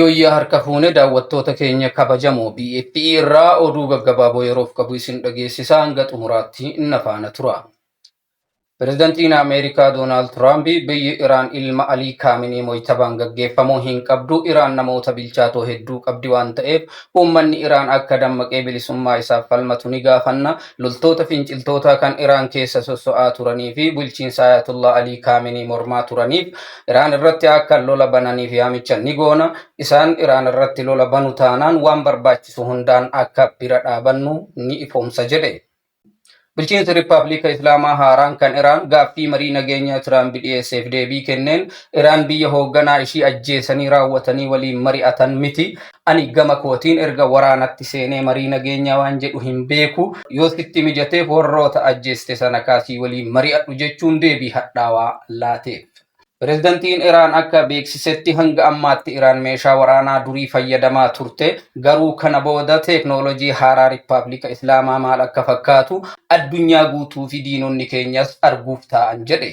Hayyooyyaa harka fuunee daawwattoota keenya kabajamoo BFP irraa oduu gaggabaaboo yeroof qabu isin dhageessisaa hanga xumuraatti na faana tura. Pireezidantiin Ameerikaa Doonaald Tiraamp biyyi Iraan ilma Alii Kaaminii mo'itabaan gaggeeffamuu hin qabdu. Iraan namoota bilchaatoo hedduu qabdi waan ta'eef uummanni Iraan akka dammaqee bilisummaa isaaf falmatu ni gaafanna. Loltoota finciltootaa kan Iraan keessa sosso'aa turanii fi bulchiinsa Ayatullah Alii Kaaminii mormaa turaniif Iraan irratti akka lola bananiif yaamicha ni goona. Isaan Iraan irratti lola banu taanaan waan barbaachisu hundaan akka bira dhaabannu ni ifoomsa jedhe. Bulchiinsa Rippaabilika Islaamaa haaraan kan Iraan gaaffii marii nageenyaa Tiraamp dhiyeesseef deebii kenneen Iraan biyya hoogganaa ishii ajjeesanii raawwatanii waliin mari'atan miti. Ani gama kootiin erga waraanatti seenee marii nageenyaa waan jedhu hin beeku. Yoo sitti mijateef warroota ajjeeste sana kaasii waliin mari'adhu jechuun deebii hadhaawaa laateef. Pireezidantiin Iraan akka beeksisetti hanga ammaatti Iraan meeshaa waraanaa durii fayyadamaa turte. Garuu kana booda teeknoolojii haaraa Rippaabilika Islaamaa maal akka fakkaatu addunyaa guutuu fi diinonni keenyas arguuf ta'an jedhe.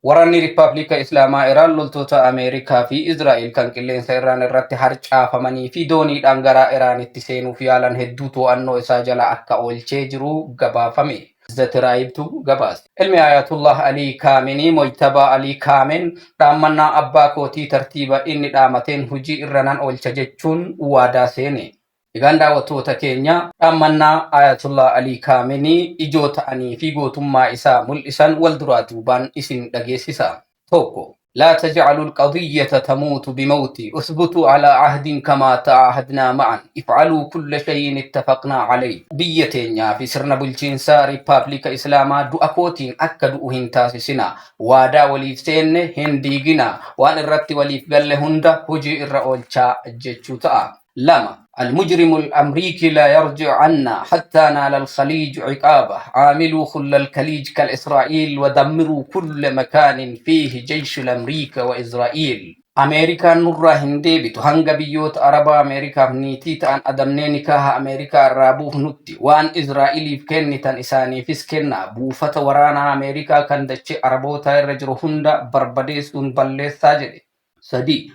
Waraanni Rippaabilika Islaamaa Iraan loltoota Ameerikaa fi Izraa'el kan qilleensa Iraan irratti harcaafamanii fi dooniidhaan gara Iraanitti seenuuf yaalan hedduu to'annoo isaa jala akka oolchee jiru gabaafame. Zatiraayibtu gabaas. Ilmi Ayatullah Alii Kaaminii mo'itaba Alii Kaamen dhaammannaa abbaa kootii tartiiba inni dhaamateen hojii irra nan oolcha jechuun waadaa seene. Egaan daawwattoota keenya dhaammannaa Ayatullah Alii Kaaminii ijoo ta'anii fi gootummaa isaa mul'isan wal duraa duubaan isin dhageessisa. Tokko. لا تجعلوا القضية تموت بموتي اثبتوا على عهد كما تعاهدنا معا افعلوا كل شيء اتفقنا عليه بيتين في سرنا بلجينسا ريبابليكا إسلاما دو أكوتين أكدو هنتاسسنا وادا وليفتين هنديقنا وان الرت وليف قل هندا هجي الرئولشا جيتشوتا لما المجرم الأمريكي لا يرجع عنا حتى نال الخليج عقابه عاملوا خل الخليج كالإسرائيل ودمروا كل مكان فيه جيش الأمريكا وإسرائيل أمريكا نورا هندي بتهنغ بيوت عربا أمريكا نيتي تان أدمني نكاها أمريكا الرابوه نتي وان إسرائيل فكني تان إساني فسكنا بوفة ورانا أمريكا كان دتش عربوتا الرجل هندا بربديس بلس ساجد سدي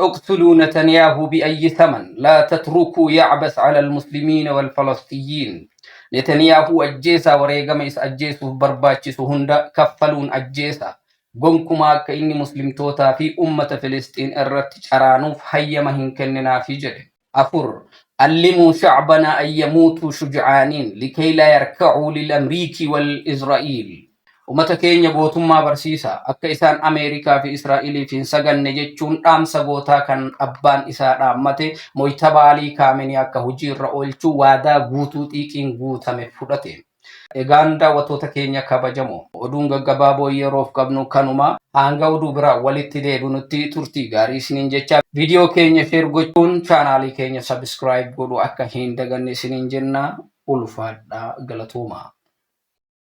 اقتلوا نتنياهو بأي ثمن لا تتركوا يعبث على المسلمين والفلسطينيين. نتنياهو أجيسا وريغم إس أجيسو برباتشسو هندا كفلون أجيسا قنكما كإني مسلم توتا في أمة فلسطين الرتج أرانوف حيما هنكننا في جده. أفر علموا شعبنا أن يموتوا شجعانين لكي لا يركعوا للأمريكي والإسرائيل. Uummata keenya gootummaa barsiisa akka isaan Ameerikaa fi Israa'elii fi saganne jechuun dhaamsa gootaa kan abbaan isaa dhaammate mo'itaba Alii Kaaminii akka hojii irra oolchuu waadaa guutuu xiiqiin guutame fudhate. Egaan daawwattoota keenya kabajamoo oduun gaggabaaboo yeroof qabnu kanuma hanga oduu biraa walitti deebinutti turtii gaarii isiniin jecha viidiyoo keenya sheer gochuun chaanaalii keenya subscribe godhu akka hin daganne isiniin jenna ulfaadhaa galatooma.